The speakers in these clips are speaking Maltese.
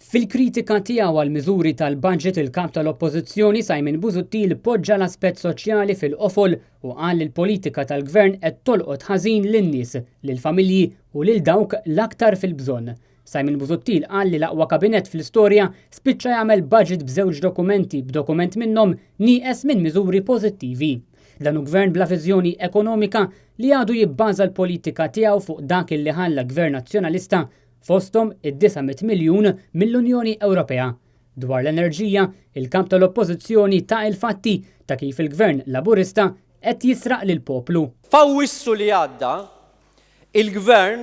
Fil-kritika tiegħu għal miżuri tal-budget il-kap tal-Oppożizzjoni Simon Busuttil poġġa l-aspett soċjali fil-qofol u qal li l-politika tal-Gvern qed tolqot ħażin lin-nies, lill-familji u lil dawk l-aktar fil-bżonn. Simon Busuttil qal li l-aqwa kabinett fl-istorja spiċċa jagħmel budget b'żewġ dokumenti b'dokument minnhom nieqes minn miżuri pożittivi. Dan hu gvern bla viżjoni ekonomika li għadu jibbaża l-politika tiegħu fuq dak li ħalla Gvern Nazzjonalista fosthom id-900 miljun mill-Unjoni Ewropea. Dwar l-enerġija, il-kap tal-Oppożizzjoni ta' il-fatti ta' kif il-Gvern Laburista qed jisraq lill-poplu. F'Awwissu li għadda, il-Gvern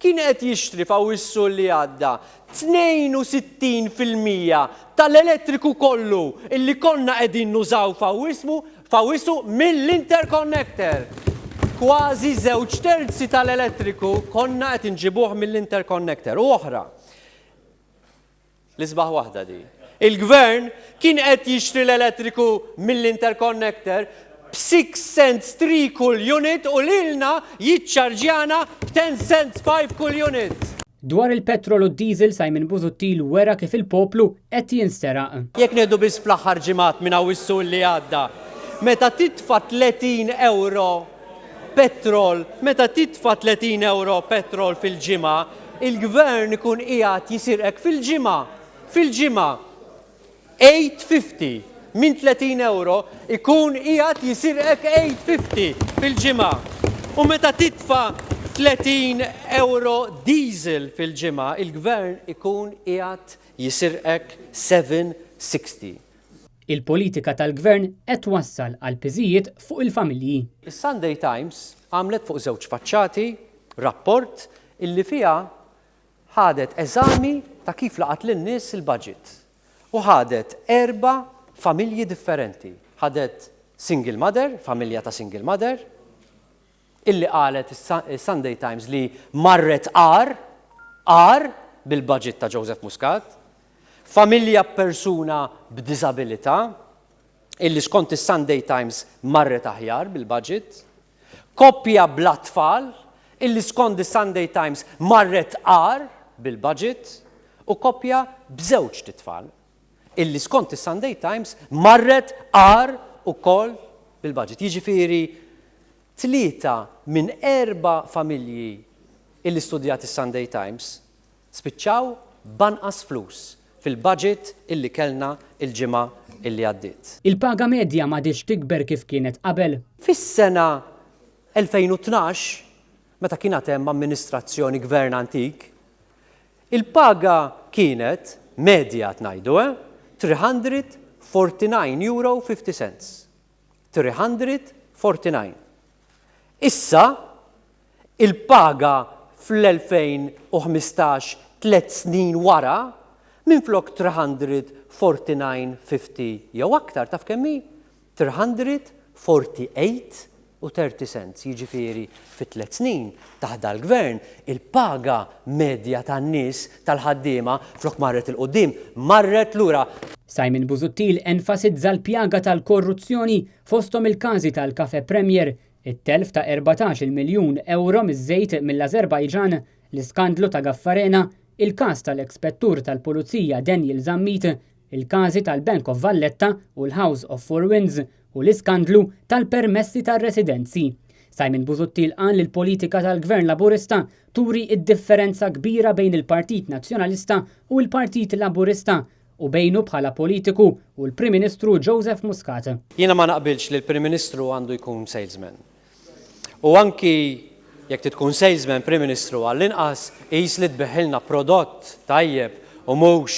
kien qed jixtri f'Awwissu li għadda 62% tal-elettriku kollu illi konna qegħdin nużaw f'Awwissu mill-interconnector. Kważi 2/3 tal-elettriku konna qed inġibuh mill-interconnector. U oħra, l-isbaħ waħda di. Il-Gvern kien qed jixtri l-elettriku mill-interconnector b'6 cents 3 kull unit u lilna jiċċarġjana b'10 cents 5 kull unit. Dwar il-petrol u d-diesel Simon Busuttil wera kif il-poplu qed jinsteraq. Jekk ngħidu biss fl-aħħar ġimgħat minn Awwissu li għadda, meta titfa' 30 euro petrol, meta titfa' 30 euro petrol fil-ġimgħa, il-Gvern ikun qiegħed jisirqek fil-ġimgħa 850 minn 30 euro ikun qiegħed jisirqek 850 fil-ġimgħa. U meta titfa' 30 euro diesel fil-ġimgħa, il-Gvern ikun qiegħed jisirqek 760. Il-politika tal-Gvern qed wassal għal piżijiet fuq il-familji. Is-Sunday Times għamlet fuq żewġ faċċati rapport illi fiha ħadet eżami ta' kif laqat lin-nies il-budget. U ħadet 4 familji differenti. Ħadet single mother, familja ta' single mother, illi qalet is-Sunday Times li marret għar bil-budget ta' Joseph Muscat. Familja persuna b'diżabilità, illi skont is-Sunday Times marret aħjar bil-budget. Koppja bla tfal, illi skont is-Sunday Times marret għar bil-budget. U koppja b'żewġ titfal, illi skont is-Sunday Times marret għar ukoll bil-budget. Jiġifieri 3 minn 4 familji illi studjat is-Sunday Times spiċċaw banqas flus fil-budget illi kellna il-ġimgħa illi għaddiet. Il-paga medja m'għadix tikber kif kienet qabel. Fis-sena 2012, meta kienet hemm amministrazzjoni Gvern antik, il-paga kienet medja tngħidu 349 euro 50 cents. 349. Issa il-paga fl-2015 3 snin wara minflok 349.50 jew aktar taf kemm hi? 348 u 30 cents. Jiġifieri fit-3 snin taħda l-Gvern il-paga medja tan-nies tal-ħaddiema flok marret il-qudiem marret lura. Simon Busuttil enfasizza l-pjaga tal-korruzzjoni fosthom il-każi tal-Cafe Premier, it-telf ta' 14 miljun euro miż-żejt mill-Azerbajġan, l-iskandlu ta' Gaffarena, il-każ tal-ekspettur tal-Pulizija Daniel Zammit, il-każi tal-Bank of Valletta u l-House of Four Winds u l-iskandlu tal-permessi tar-residenzi. Simon Busuttil qal li l-politika tal-Gvern Laburista turi id-differenza kbira bejn il-Partit Nazzjonalista u l-Partit Laburista u bejnu bħala politiku u l-Prim Ministru Joseph Muscat. Jiena ma naqbilx li l-Prim Ministru għandu jkun salesman. U anki jekk tkun salesman Prim Ministru għall-inqas qis li tbeħħilna prodott tajjeb u mhux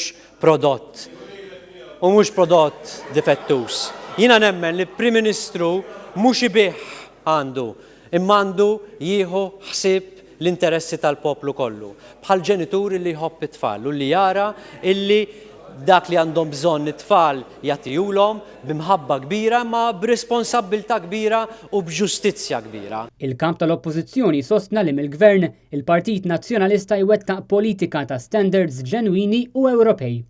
prodott difettus. Jiena nemmen li Prim Ministru mhux ibih għandu, imma għandu jieħu ħsieb l-interessi tal-poplu kollu. Bħal ġenituri li jħobb it-tfal u li jara illi dak li għandhom bżonn it-tfal jagħtihulhom b'imħabba kbira ma b'responsabbiltà kbira u b'ġustizzja kbira. Il-kamp tal-Oppożizzjoni sostna li mill-Gvern il-Partit Nazzjonalista jwettaq politika ta' standards ġenwini u Ewropej.